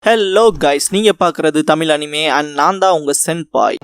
Hello guys, நீங்க பார்க்குறது Tamil anime and நான் தான் உங்க சென்பாய்.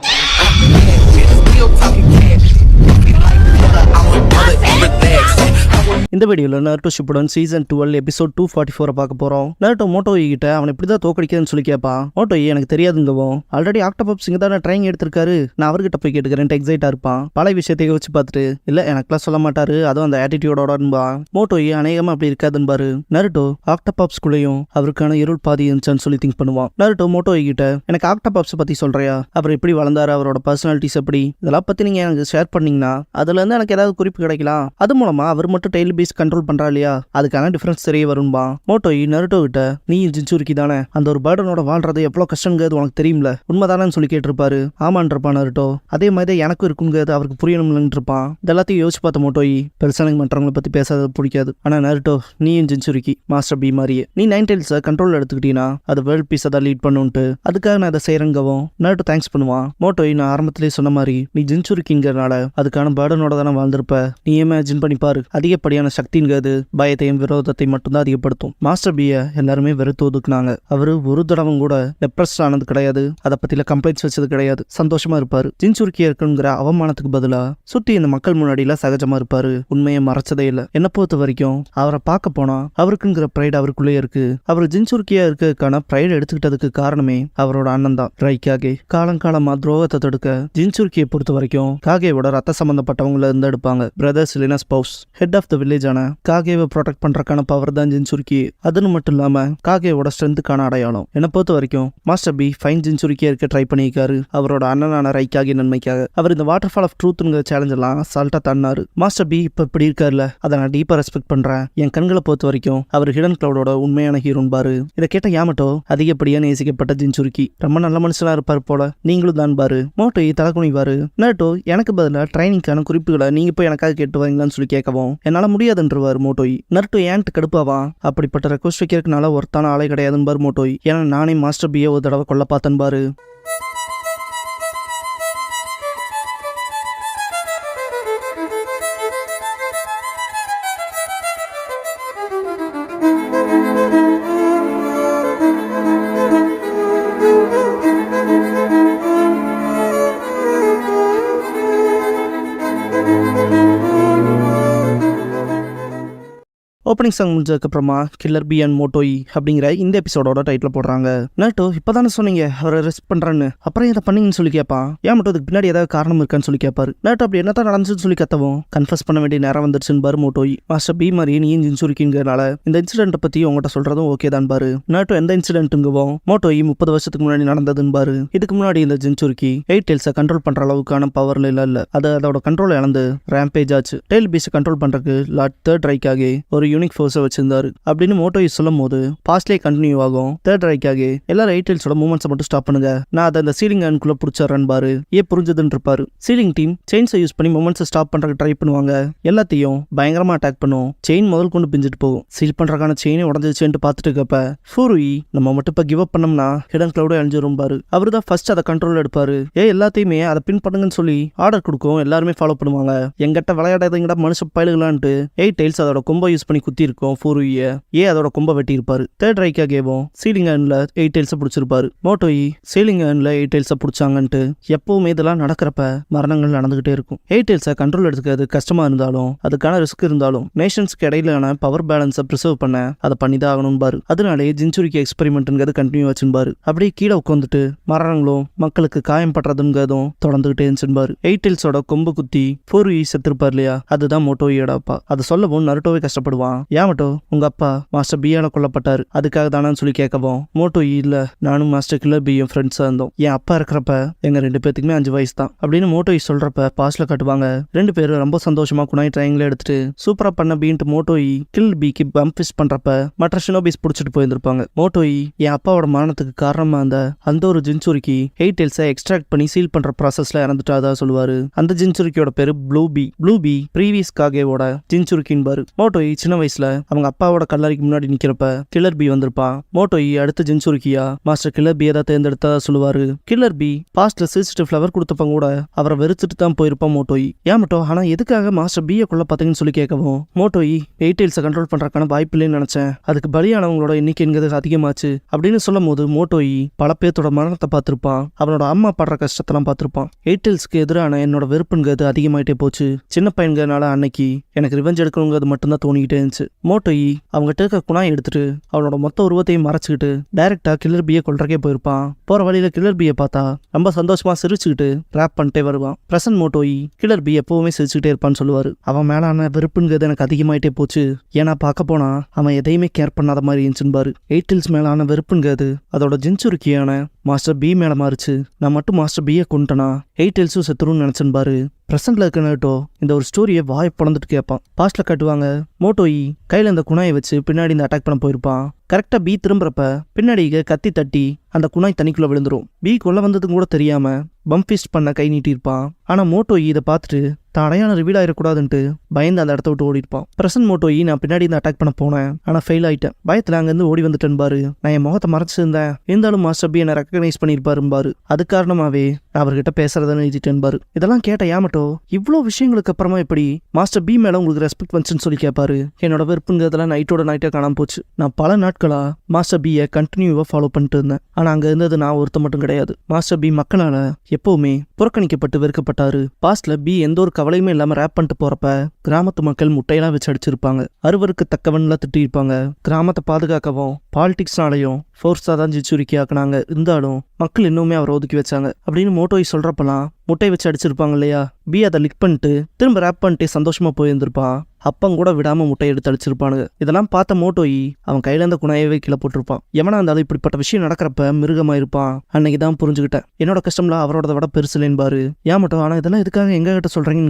இந்த வீடியோவில் நருட்டோ ஷிப்புடன் சீசன் 12 எபிசோட் 244 பார்க்க போகிறோம். நருட்டோ மோட்டோயி கிட்ட அவனை இப்படி தான் தோக்கடிக்கிறதுன்னு சொல்லி கேட்பான். மோட்டோயி எனக்கு தெரியாதுங்கவும் ஆல்ரெடி ஆக்டோபப்ஸ் இங்கே தான் ட்ரைனிங் எடுத்திருக்காரு, நான் அவர்கிட்ட போய் கேட்டுக்கிறேன் எக்ஸைட்டாக இருப்பான். பல விஷயத்தை யோசிச்சு பார்த்துட்டு இல்லை எனக்குலாம் சொல்ல மாட்டாரு, அதுவும் அந்த ஆட்டிடியூடோடன்பா. மோட்டோயி அநேகமாக அப்படி இருக்காதுன்பாரு. நருட்டோ ஆக்டோபப்ஸ்குள்ளேயும் அவருக்கான இருள் பாதி இருந்துச்சான்னு சொல்லி திங்க் பண்ணுவான். நருட்டோ மோட்டோயி கிட்ட எனக்கு ஆக்டோபப்ஸ் பற்றி சொல்கிறியா, அவர் எப்படி வளர்ந்தாரு, அவரோட பர்சனாலிட்டிஸ் எப்படி, இதெல்லாம் பற்றி நீங்கள் எனக்கு ஷேர் பண்ணீங்கன்னா அதுலேருந்து எனக்கு ஏதாவது குறிப்பு கிடைக்கலாம். அது மூலமாக அவர் மட்டும் டெய்லி பீஸ் கண்ட்ரோல் பண்றா இல்லையா, அதுக்கான டிஃபரன்ஸ் தெரிய வரும்பா. மோட்டோயி நருட்டோ கிட்ட நீ ஜின்சூரிக்கி தானே, அந்த ஒரு பேர்டனோட வாழ்றது எவ்வளவு கஷ்டங்கிறது உனக்கு தெரியும்ல, உண்மைதானு சொல்லி கேட்டிருப்பாரு. ஆமான்றப்பான் நருட்டோ. அதே மாதிரி எனக்கும் இருக்குங்கிறது அவருக்கு புரியணும்னு இருப்பான். இதெல்லாத்தையும் யோசிச்சு பார்த்த மோட்டோயி பெருசா எனக்கு மற்றவங்களை பத்தி பேசாத பிடிக்காது. ஆனா நருட்டோ நீயும் ஜின்சூரிக்கி மாஸ்டர் பி மாதிரியே, நீ 9 Tails கண்ட்ரோல் எடுத்துக்கிட்டீங்கன்னா அது வேர்ல்ட் பீஸை தான் லீட் பண்ணுன்ட்டு அதுக்காக நான் அதை செய்யறங்கவும் நருட்டோ தேங்க்ஸ் பண்ணுவான். மோட்டோயி நான் ஆரம்பத்திலேயே சொன்ன மாதிரி நீ ஜின்சூரிக்கிங்கிறனால அதுக்கான பேர்டனோட தானே வாழ்ந்திருப்ப, நீ இமேஜின் பண்ணி பாரு, அதிகப்படியான சக்திங்கிறது பயத்தையும் விரோதத்தை மட்டும்தான் அதிகப்படுத்தும். மாஸ்டர் பிய எல்லாருமே வெறுத்து ஒதுக்குனாங்க. அவரு ஒரு தடவும் கூட டெப்ரெஸ்ட் ஆனது கிடையாது, அதை பத்தில கம்ப்ளைண்ட்ஸ் வச்சது கிடையாது, சந்தோஷமா இருப்பாரு. ஜின்சூரிக்கி இருக்குங்கிற அவமானத்துக்கு பதிலா சுத்தி இந்த மக்கள் முன்னாடியில சகஜமா இருப்பாரு, உண்மையை மறைச்சதே இல்லை. என்ன பொறுத்த வரைக்கும் அவரை பார்க்க போனா அவருக்குங்கிற பிரைட் அவருக்குள்ளே இருக்கு. அவர் ஜின்சூரிக்கியா இருக்கிறதுக்கான பிரைட் எடுத்துக்கிட்டதுக்கு காரணமே அவரோட அண்ணன் தான் ரைக்காகே. காலங்காலமா துரோகத்தை தடுக்க ஜின்சூரிக்கியை பொறுத்த வரைக்கும் காகேவோட ரத்த சம்பந்தப்பட்டவங்கள இருந்து எடுப்பாங்க. பிரதர்ஸ் இல்லைனா spouse. Head of the village ஆன காகேவை ப்ரொடெக்ட் பண்றதுக்கான பவர் தான் ஜின்சூரிக்கி. அதுன்னு மட்டும் இல்லாம காகேவோட ஸ்ட்ரென்த்துக்கான அடையாளம். என்ன பொறுத்த வரைக்கும் மாஸ்டர் பி ஃபைன் ஜின்சூரிக்கியா இருக்க ட்ரை பண்ணியிருக்காரு அவரோட அண்ணனான ரைக்காகே நன்மைக்காக. அவர் இந்த வாட்டர் ஃபால் ஆஃப் ட்ரூத்ங்கிற சேலஞ்ச் எல்லாம் சால்ட்டா தன்னாரு. மாஸ்டர் பி இப்ப இப்படி இருக்காருல, அதை நான் டீப்பா ரெஸ்பெக்ட் பண்றேன். என் கண்களை பொறுத்த வரைக்கும் அவர் ஹிடன் கிளவுடோட உண்மையான ஹீரோன் பாரு. இதை கேட்ட யாமட்டோ அதிகப்படியா நேசிக்கப்பட்ட ஜின்சூரிக்கி ரொம்ப நல்ல மனுஷனா இருப்பார் போல, நீங்களும் தான் பாரு. மோட்டோயி தலைக்குனிவாரு. நருட்டோ எனக்கு பதிலாக ட்ரைனிங்கான குறிப்புகளை நீங்க போய் எனக்காக கேட்டு வரீங்களான்னு சொல்லி கேட்கவும் என்னால முடியாதுன்றவாரு மோட்டோயி. நருட்டோ ஏன்ட்டு கடுப்பாவா, அப்படிப்பட்ட ரெக்வஸ்ட் வைக்கிறதுனால ஒருத்தான ஆளே கிடையாதுன்னு பாரு மோட்டோயி. ஏன்னா நானே மாஸ்டர் பியை ஒரு தடவை கொல்ல பார்த்தேன் பாரு. ஓப்பனிங் சாங் முடிஞ்சதுக்கப்புறமா கில்லர் பி அண்ட் மோட்டோயி அப்படிங்கிற இந்த எபிசோடோட டைட்டில் போடுறாங்க. நருட்டோ இப்போதானே சொன்னீங்க அவரை ரெஸ்ட் பண்றான்னு, அப்புறம் இதை பண்ணீங்கன்னு சொல்லி கேட்பான். ஏன் மட்டும் அதுக்கு பின்னாடி ஏதாவது காரணம் இருக்கான்னு சொல்லி கேட்பாரு. நருட்டோ அப்படி என்னத்தான் நடந்துச்சுன்னு சொல்லி கத்தவும் கன்ஃபர்ஸ் பண்ண வேண்டிய நேரம் வந்துருச்சுன்னு பாரு மோட்டோயி. மாஸ்டர் பி மாதிரி நீ ஜின்சூரிக்கிங்கிறனால இந்த இன்சிடென்ட்டை பத்தி உங்கள்கிட்ட சொல்றதும் ஓகே தான் பாரு. நருட்டோ எந்த இன்சிடென்ட்டுங்கவும் மோட்டோயி 30 வருஷத்துக்கு முன்னாடி நடந்ததுன்னு பாரு. இதுக்கு முன்னாடி இந்த ஜின்சூரிக்கி 8 Tails கண்ட்ரோல் பண்ற அளவுக்கான பவர்ல இல்ல, அது அதோட கண்ட்ரோல் இழந்து ரேம்பேஜ் ஆச்சு. டெய்ல் பீஸ் கண்ட்ரோல் பண்றதுக்கு லார்ட் தேர்ட் ரைக்காகே ஒரு யூனிக் ஃபோர்ஸை வச்சிருந்தாரு அப்படின்னு மோட்டோயி சொல்லும் போது பாஸ்ட்லேயே கண்டினியூ ஆகும். தேர்ட் ரைக்காகே எல்லாரும் 8 Tailsோட மூவ்மெண்ட்ஸை மட்டும் ஸ்டாப் பண்ணுங்க, நான் அதை அந்த சீலிங் அன்குள்ள பிடிச்சிடுறேன் பாரு. ஏன் புரிஞ்சதுன்னு இருப்பாரு. சீலிங் டீம் செயின்ஸை யூஸ் பண்ணி மூவ்மெண்ட்ஸை ஸ்டாப் பண்றதுக்கு ட்ரை பண்ணுவாங்க. எல்லாத்தையும் பயங்கரமா அட்டாக் பண்ணும். செயின் முதல் கொண்டு பிஞ்சிட்டு போகும். சீல் பண்றதுக்கான செயினே உடஞ்சிச்சுன்னு பார்த்துட்டு இருக்கப்ப ஃபூருயி நம்ம மட்டும் இப்ப கிவ் அப் பண்ணோம்னா ஹிடன் கிளவுடே அழிஞ்சிரும் பாரு. அவரு தான் ஃபர்ஸ்ட் அதை கண்ட்ரோல் எடுப்பாரு. எல்லாத்தையுமே அதை பின் பண்ணுங்கன்னு சொல்லி ஆர்டர் கொடுக்கும். எல்லாருமே ஃபாலோ பண்ணுவாங்க. எங்கிட்ட விளையாடாதீங்கடா மனுஷ பயலுகளான்ட்டு 8 Tails அதோட கொம்பை யூஸ் பண்ணி குத்தி இருக்கும் ஃபூருயிய. அதோட கொம்ப வெட்டி இருப்பாரு. தேர்ட் ரைக்காகேவும் சீலிங் அன்ல 8 Tails பிடிச்சிருப்பாரு. மோட்டோயி சீலிங் அன்ல 8 Tails பிடிச்சாங்கன்ட்டு எப்பவுமே இதெல்லாம் நடக்கிறப்ப மரணங்கள் நடந்துகிட்டே இருக்கும். 8 Tails கண்ட்ரோல் எடுத்துக்கிறது கஷ்டமா இருந்தாலும் அதுக்கான ரிஸ்க் இருந்தாலும் நேஷன்ஸ்க்கு இடையிலான பவர் பேலன்ஸை ப்ரிசர்வ் பண்ண அதை பண்ணிதான் ஆகணும் பாரு. அதனாலே ஜின்சூரிக்கி எக்ஸ்பெரிமெண்ட்ங்கிறது கண்டினியூ ஆச்சுன்னு பாரு. அப்படியே கீழே உட்காந்துட்டு மரணங்களும் மக்களுக்கு காயம் படுறதுங்கிறதும் தொடர்ந்துகிட்டே இருந்துச்சுன்னு பாரு. 8 Tailsோட கொம்பு குத்தி ஃபூருயி செத்துருப்பார் இல்லையா, அதுதான் மோட்டோயோட அப்பா. அதை சொல்லவும் நருட்டோவே கஷ்டப்படுவான். ஏமட்டோ உங்க அப்பா மாஸ்டர் பியால கொல்லப்பட்டாரு, அதுக்காக தானு சொல்லி கேட்கவும் மோட்டோயி இல்ல நானும் மாஸ்டர் கில்லர் பியும் ஃப்ரெண்ட்ஸா இருந்தோம். என் அப்பா இருக்கிறப்ப எங்க 2 பேத்துக்குமே 5 வயசு தான் அப்படின்னு மோட்டோயி சொல்றப்ப பாஸ்ட்ல காட்டுவாங்க. 2 பேரும் ரொம்ப சந்தோஷமா குனாய் ட்ரையாங்கிள் எடுத்துட்டு சூப்பரா பண்ண பீன்ட்டு மோட்டோயி கில் பிக்கு பம்ப் ஃபிஸ்ட் பண்றப்ப மற்ற ஷினோபிஸ் பிடிச்சிட்டு போயிருந்திருப்பாங்க. மோட்டோயி என் அப்பாவோட மரணத்துக்கு காரணமா அந்த ஒரு ஜின்சூரிக்கி 8 Tails எக்ஸ்ட்ராக்ட் பண்ணி சீல் பண்ற ப்ராசஸ்ல இறந்துட்டாதா சொல்லுவாரு. அந்த ஜின்சூரிக்கியோட பேரு Blue B. Blue B previous காகேவோட ஜின்சூரிக்கின் பாரு. மோட்டோயி சின்ன வயசுல அவங்க அப்பாவோட கல்லறைக்கு முன்னாடி நிக்கிறப்ப கில்லர் பி வந்திருப்பான். மோட்டோயி அடுத்து ஜின்சுருக்கியா மாஸ்டர் கில்லர் பியை தான் தேர்ந்தெடுத்தா சொல்லுவாரு. கில்லர் பி பாஸ்ட்ல சிரிச்சிட்டு ஃபிளவர் கொடுத்தப்ப கூட அவரை வெறுத்துட்டு தான் போயிருப்பான் மோட்டோயி. ஏமட்டோ ஆனா எதுக்காக மாஸ்டர் பியை கொல்ல பார்த்தீங்கன்னு சொல்லி கேட்கவும் மோட்டோயி எயிட்டெயில்ஸை கண்ட்ரோல் பண்றதுக்கான வாய்ப்பு இல்லைன்னு நினைச்சேன், அதுக்கு பலியானவங்களோட எண்ணிக்கைங்கிறது அதிகமாச்சு அப்படின்னு சொல்லும் போது மோட்டோயி பல பேர்த்தோட மரணத்தை பார்த்திருப்பான், அவனோட அம்மா படுற கஷ்டத்தெல்லாம் பார்த்திருப்பான். எயிட்டெயில்ஸ்க்கு எதிரான என்னோட வெறுப்புங்கிறது அதிகமாயிட்டே போச்சு, சின்ன பையன்கிறனால அன்னைக்கு எனக்கு ரிவெஞ்ச் எடுக்கணுங்கிறது மட்டும்தான் தோணிக்கிட்டே இருந்துச்சு. மோட்டோயி அவங்ககிட்ட இருக்க குணாய் எடுத்துட்டு அவனோட மொத்த உருவத்தையும் மறைச்சிக்கிட்டு டைரக்டா கில்லர் பியை கொல்றக்கே போயிருப்பான். போற வழியில கில்லர் பியை பார்த்தா ரொம்ப சந்தோஷமா சிரிச்சுக்கிட்டு ரேப் பண்ணிட்டே வருவான். பிரசன்ட் மோட்டோயி கில்லர் பி எப்பவுமே சிரிச்சுக்கிட்டே இருப்பான்னு சொல்லுவாரு. அவன் மேலான வெறுப்புங்கிறது எனக்கு அதிகமாயிட்டே போச்சு, ஏன்னா பார்க்க போனா அவன் எதையுமே கேர் பண்ணாத மாதிரி இருந்துச்சுன்னு. எயிட்டெயில்ஸ் மேலான வெறுப்புங்கிறது அதோட ஜின்சுருக்கியான மாஸ்டர் பி மேல மாறிச்சு. நான் மட்டும் மாஸ்டர் பியை கொண்டுட்டனா எயிட்டெயில்ஸும் செத்துருன்னு நினைச்சேன்னு பாரு. பிரசன்ட்ல இருக்க நருட்டோ இந்த ஒரு ஸ்டோரியை வாய் பொழந்துட்டு கேட்பான். பாஸ்ட்ல காட்டுவாங்க மோட்டோயி கையில இந்த குணாயை வச்சு பின்னாடி இந்த அட்டாக் பண்ண போயிருப்பான். கரெக்டா பி திரும்புறப்ப பின்னாடி கத்தி தட்டி அந்த குணாய் தண்ணிக்குள்ள விழுந்துரும். பி கொல்ல வந்ததும் கூட தெரியாம பம்பிஸ்ட் பண்ண கை நீட்டிருப்பான். ஆனா மோட்டோயி இதை பார்த்துட்டு தான் அடையாளம் ரிவீல் ஆயிடக்கூடாதுன்ட்டு பயந்து அந்த இடத்த விட்டு ஓடி இருப்பான். பிரசன்ட் மோட்டோயி நான் பின்னாடி இந்த அட்டாக் பண்ண போனேன், ஆனா ஃபெயில் ஆயிட்டேன், பயத்துல அங்கிருந்து ஓடி வந்துட்டேன் பாரு. நான் என் முகத்தை மறைச்சிருந்தேன், இருந்தாலும் மாஸ்டர் பி என்னை ரெக்கக்னைஸ் பண்ணிருப்பாரு. அது காரணமாவே நான் அவர்கிட்ட பேசுறதை நிறுத்திட்டேன் பாரு. இதெல்லாம் கேட்ட யாமட்டோ இவ்வளோ விஷயங்களுக்கு அப்புறமா எப்படி மாஸ்டர் பி மேல உங்களுக்கு ரெஸ்பெக்ட் வந்துச்சுன்னு சொல்லி கேட்பாரு. என்னோட வெறுப்புங்கிறதெல்லாம் நைட்டோட நைட்டா காணாம போச்சு. நான் பல நாட்களா மாஸ்டர் பியை கண்டினியூவா ஃபாலோ பண்ணிட்டு இருந்தேன், ஆனா அங்க இருந்தது நான் ஒருத்த மட்டும் கிடையாது. மாஸ்டர் பி மக்களால எப்பவுமே புறக்கணிக்கப்பட்டு வெறுக்கப்பட்டாரு. பாஸ்ட்ல பி எந்த ஒரு கவலையுமே இல்லாம ரேப் பண்ணிட்டு போறப்ப கிராமத்து மக்கள் முட்டையெல்லாம் வச்சு அடிச்சிருப்பாங்க, அறுவருக்கு தக்கவன்லாம் திட்டி இருப்பாங்க. கிராமத்தை பாதுகாக்கவும் பாலிடிக்ஸ்னாலையும் ஃபோர்ஸா தான் ஜின்சுருக்கி ஆக்குனாங்க, இருந்தாலும் மக்கள் இன்னுமே அவரை ஒதுக்கி வச்சாங்க அப்படின்னு மோட்டோய் சொல்றப்பெல்லாம் முட்டை வச்சு அடிச்சிருப்பாங்க இல்லையா. பி அதை லிக் பண்ணிட்டு திரும்ப ரேப் பண்ணிட்டு சந்தோஷமா போயிருந்திருப்பான். அப்பம் கூட விடாம முட்டை எடுத்து அடிச்சிருப்பானுங்க. இதெல்லாம் பார்த்த மோட்டோயி அவன் கையில இருந்த குணாயவே கீழே போட்டிருப்பான். எவனா இருந்தாலும் இப்படிப்பட்ட விஷயம் நடக்கிறப்ப மிருகமா இருப்பான். அன்னைக்கு தான் புரிஞ்சுக்கிட்டேன் என்னோட கஷ்டம்ல அவரோட விட பெருசுலேன்பாரு. ஏன் மட்டும் ஆனா இதெல்லாம் எதுக்காக எங்க கிட்ட சொல்றீங்க?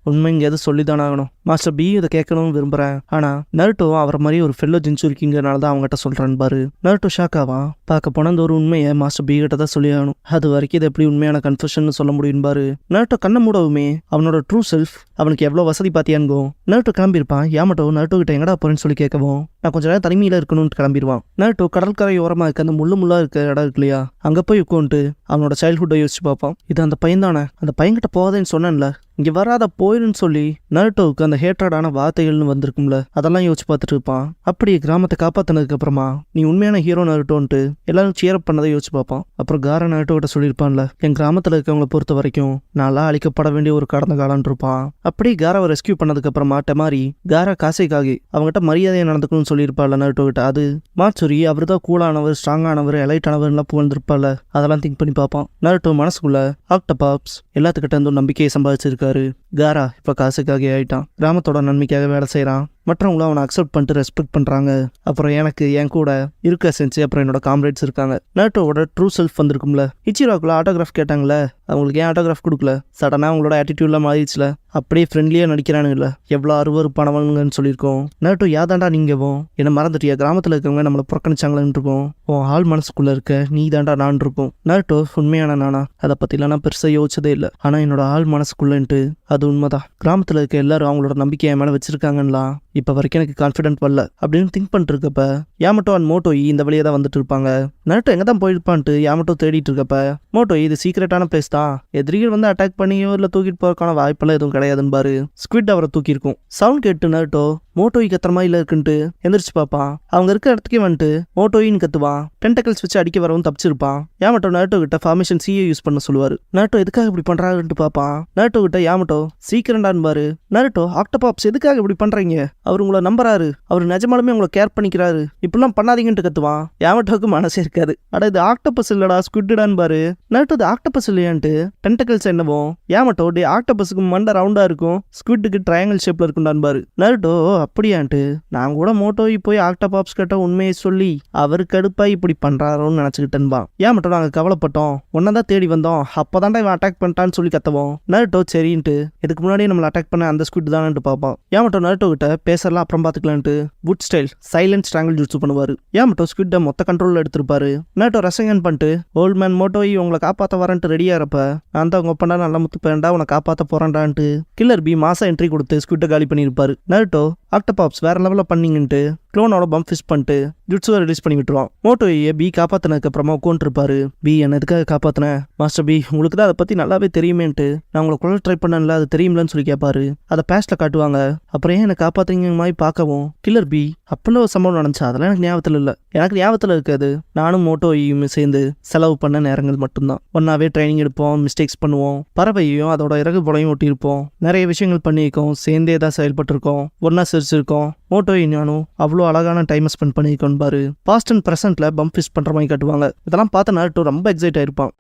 உண்மை இங்க எது சொல்லிதானே ஆகணும். மாஸ்டர் பி இதை கேட்கணும்னு விரும்புறேன், ஆனா நருட்டோ அவரை மாதிரி ஒரு ஃபெல்லோ ஜின்சுருக்கிங்கிறனால தான் அவங்ககிட்ட சொல்றேன் பாரு. நருட்டோ ஷாக் ஆவான். பார்க்க போன இந்த ஒரு உண்மையை மாஸ்டர் பி கிட்ட தான் சொல்லி ஆகணும், அது வரைக்கும் இது எப்படி உண்மையான கன்ஃபெஷன் சொல்ல முடியும் பாரு. நருட்டோ கண்ணை மூடவுமே அவனோட ட்ரூ செல்ஃப் அவனுக்கு எவ்வளவு வசதி பாத்தியான்கோ. நருட்டோ கிளம்பியிருப்பான். யாமட்டோ நருட்டோ கிட்ட எங்கடா போறேன்னு சொல்லி கேட்கவும் நான் கொஞ்ச நேரம் தனிமையில இருக்கணும்னு கிளம்பிடுவான். நருட்டோ கடற்கரை ஓரமா இருக்க அந்த முள்ளா இருக்க இடம் இருக்கு இல்லையா, அங்க போய் உட்காந்துட்டு அவனோட சைல்ட்ஹுட்டை யோசிச்சு பார்ப்பான். இது அந்த பையன் தானே, அந்த பையன்கிட்ட போகாதேன்னு சொன்னேன்ல, இங்க வராத போயிருன்னு சொல்லி நருட்டோவுக்கு அந்த ஹேட்ரடான வார்த்தைகள்னு வந்திருக்கும்ல, அதெல்லாம் யோசிச்சு பார்த்துட்டு இருப்பான். அப்படி கிராமத்தை காப்பாத்தினதுக்கு அப்புறமா நீ உண்மையான ஹீரோ நருட்டோன்ட்டு எல்லாரும் சியர் பண்ணதை யோசிச்சு பார்ப்பான். அப்புறம் காரா நருட்டோ கிட்ட சொல்லியிருப்பான்ல, என் கிராமத்துல இருக்கவங்களை பொறுத்த வரைக்கும் நான்லாம் அழிக்கப்பட வேண்டிய ஒரு கடந்த காலம்னு இருப்பான். அப்படி காராவை ரெஸ்கியூ பண்ணதுக்கு அப்புறமா டெமாரி காரா காசைக்காகி அவங்ககிட்ட மரியாதையை நடந்துக்கணும்னு சொல்லியிருப்பாள் நருட்டோ கிட்ட. அது மாட்சுரி அவர் தான் கூலானவர், ஸ்ட்ராங்கானவர், எலைட்டானவர்லாம் புகழ்ந்திருப்பாள். அதெல்லாம் திங்க் பண்ணி பார்ப்பான். நருட்டோ மனசுக்குள்ள ஆக்டோபஸ் எல்லாத்துக்கிட்ட இருந்தும் நம்பிக்கையை சம்பாதிச்சிருக்காரு. காரா இப்ப காசுக்காக ஆயிட்டான், கிராமத்தோட நன்மைக்காக வேலை செய்யறான், மற்றவங்களும் அவனை அக்செப்ட் பண்ணிட்டு ரெஸ்பெக்ட் பண்றாங்க. அப்புறம் எனக்கு என் கூட இருக்க செஞ்சு அப்புறம் என்னோட காம்ரேட்ஸ் இருக்காங்க. நருட்டோவோட ட்ரூ செல்ஃப் வந்திருக்கும்ல. இச்சிராக்குள்ள ஆட்டோகிராஃப் கேட்டாங்கல்ல, அவங்களுக்கு ஏன் ஆட்டோகிராஃப் கொடுக்கல? சடனா அவங்களோட ஆட்டிடியூட்லாம் மாறிடுச்சுல, அப்படியே ஃப்ரெண்ட்லியா நடிக்கிறானுங்கல்ல, எவ்வளோ அருவருப்பானவங்கன்னு சொல்லியிருக்கோம். நருட்டோ யாதாண்டா நீங்கவும் என்ன மறந்துட்டியா, கிராமத்தில் இருக்கவங்க நம்மளை புறக்கணிச்சாங்களான்னு இருக்கும், உன் ஆள் மனசுக்குள்ள இருக்க நீ தாண்டா நான் இருக்கும். நருட்டோ உண்மையான நானா அதை பத்திலாம் நான் பெருசாக யோசிச்சதே இல்லை, ஆனா என்னோட ஆள் மனசுக்குள்ளன்ட்டு அது உண்மைதான். கிராமத்தில் இருக்க எல்லாரும் அவங்களோட நம்பிக்கையை மேலே வச்சிருக்காங்கலாம், இப்போ வரைக்கும் எனக்கு கான்ஃபிடென்ட் வரல அப்படின்னு திங்க் பண்ணிட்டு இருக்கப்ப யாமட்டோ அண்ட் மோட்டோயி இந்த வழியாக தான் வந்துட்டு இருப்பாங்க. நருட்டோ எங்கே தான் போயிருப்பான்ட்டு யாமட்டோ தேடிட்டு இருக்கப்ப மோட்டோயி இது சீக்ரெட்டான பிளேஸ் தான், எதிரிகள் வந்து அட்டாக் பண்ணியோ இல்லை தூக்கிட்டு போறதுக்கான வாய்ப்பெல்லாம் எதுவும் கிடையாதுன்னு பாரு. ஸ்குவிட் அவரை தூக்கியிருக்கும். சவுண்ட் கேட்டு நருட்டோ மோட்டோயி கத்துற மாதிரி இருக்குன்ட்டு எந்திரிச்சு பார்ப்பான். அவங்க இருக்க இடத்துக்கே வந்துட்டு மோட்டோயின்னு கத்துவான். டென்டக்கல்ஸ் வச்சு அடிக்க வரவும் தப்பிச்சிருப்பான். யாமட்டோ நருட்டோ கிட்ட ஃபார்மேஷன் சிஏ யூஸ் பண்ண சொல்லுவாரு. நருட்டோ எதுக்காக இப்படி பண்றாருன்ட்டு பார்ப்பான். நருட்டோ கிட்ட யாமட்டோ சீக்கிரண்டான்னு பாரு. நருட்டோ ஆக்டோபஸ் எதுக்காக இப்படி பண்றீங்க, அவர் உங்களை நம்புறாரு, அவர் நிஜமாலுமே உங்களை கேர் பண்ணிக்கிறாரு, இப்படிலாம் பண்ணாதீங்கன்ட்டு கத்துவான். யாமட்டோவுக்கு மனசே இருக்காது. அட இது ஆக்டோபஸ் இல்லடா ஸ்குவிட்டான்னு பாரு. நருட்டோ இது ஆக்டோபஸ் இல்லையான்ட்டு டென்டக்கல்ஸ் என்னவோ யாமட்டோ டே ஆக்டோபஸுக்கு மண்டை ரவுண்டா இருக்கும், ஸ்குவிட்டுக்கு ட்ரையாங்கிள் ஷேப்ல இருக்கும்டான்னு பாரு. நருட்டோ அப்படியான்ட்டு நான் கூட மோட்டோய் போய் ஆக்டோபஸ் கிட்ட உண்மையை சொல்லி அவரு கடுப்பா இப்படி பண்றாரோன்னு நினைச்சுக்கிட்டேன்பா. ஏன் மட்டும் நாங்க கவலைப்பட்டோம், ஒன்னதான் தேடி வந்தோம், அப்பதான்டா இவன் அட்டாக் பண்ணிட்டான்னு சொல்லி கத்தவோம். நருட்டோ சரின்ட்டு இதுக்கு முன்னாடியே நம்மளை அட்டாக் பண்ண அந்த ஸ்குவிட் தானு பார்ப்போம். ஏன் மட்டும் நருட்டோ கிட்ட பேசலாம் அப்புறம் பாத்துக்கலான்ட்டு வுட் ஸ்டைல் சைலண்ட் ஸ்ட்ராங்கிள் ஜூட்ஸு பண்ணுவாரு. ஏன் மட்டும் ஸ்குவிட்டை மொத்த கண்ட்ரோல்ல எடுத்திருப்பாரு. நருட்டோ ரசங்கன் பண்ணிட்டு ஓல்ட் மேன் மோட்டோய் உங்களை காப்பாத்த வரேன்ட்டு ரெடியா இருப்ப நான் தான் உங்க ஒப்பண்டா நல்லா முத்து பேண்டா உன்னை காப்பாத்த போறான்டான்ட்டு கில்லர் பி மாசா என்ட்ரி கொடுத்து ஸ்குவிட்டை காலி பண்ணியிருப்பாரு. நருட்டோ ஆக்டோபாப்ஸ் வேற லெவலில் பண்ணிங்கன்ட்டு க்ளோனோட பம்ப் ஃபிஸ் பண்ணிட்டு ஜுட்ஸுவை ரிலீஸ் பண்ணி விட்டுருவான். மோட்டோயை பி காப்பாற்றினதுக்கு அப்புறமா உட்காந்துருப்பாரு. பி என்ன எதுக்காக காப்பாற்றினேன் மாஸ்டர் பி, உங்களுக்கு தான் அதை பற்றி நல்லாவே தெரியுமேன்ட்டு நான் உங்களை கொள்ள ட்ரை பண்ணல, அது தெரியுமிலன்னு சொல்லி கேட்பாரு. அதை பேஸ்ட்டில் காட்டுவாங்க. அப்புறம் ஏன் என்னை காப்பாற்றுங்க மாதிரி பார்க்கவும் கில்லர் பி அப்படின்னு ஒரு சம்பவம் நடந்துச்சு, அதெல்லாம் எனக்கு ஞாபகத்தில் இல்லை. எனக்கு ஞாபகத்தில் இருக்காது. நானும் மோட்டோயையும் சேர்ந்து செலவு பண்ண நேரங்கள் மட்டும்தான். ஒன்றாவே ட்ரைனிங் எடுப்போம், மிஸ்டேக்ஸ் பண்ணுவோம், பறவையும் அதோட இறகு புலையும் ஒட்டியிருப்போம், நிறைய விஷயங்கள் பண்ணியிருக்கோம், சேர்ந்தே தான் செயல்பட்டுருக்கோம், ஒன்றா சிரிச்சிருக்கோம். மோட்டோயும் நானும் அவ்வளோ அழகான டைமை ஸ்பெண்ட் பண்ணியிருக்கோம் பாரு. பாஸ்ட் அண்ட் ப்ரெசென்ட்ல பம்ப் ஃபிஸ் பண்ணுற மாதிரி காட்டுவாங்க. இதெல்லாம் பார்த்த நாருட்டோ ரொம்ப எக்ஸைட் ஆயிருப்பான்.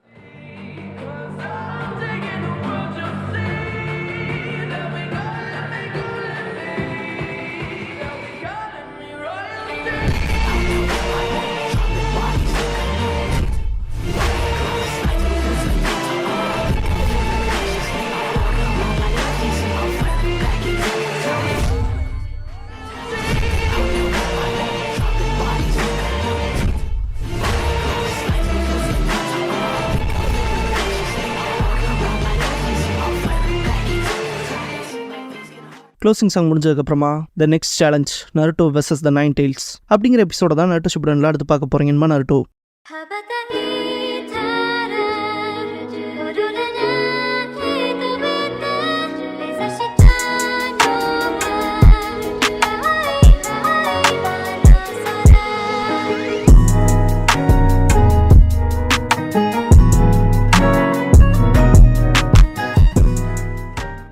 க்ளோசிங் சாங் முடிஞ்சதுக்கப்புறமா the next challenge Naruto versus the 9 tails அப்படிங்கிற எபிசோட தான் நருட்டோ ஷிப்புடன்ல அடுத்து பார்க்க போறீங்கன்னு நருட்டோ.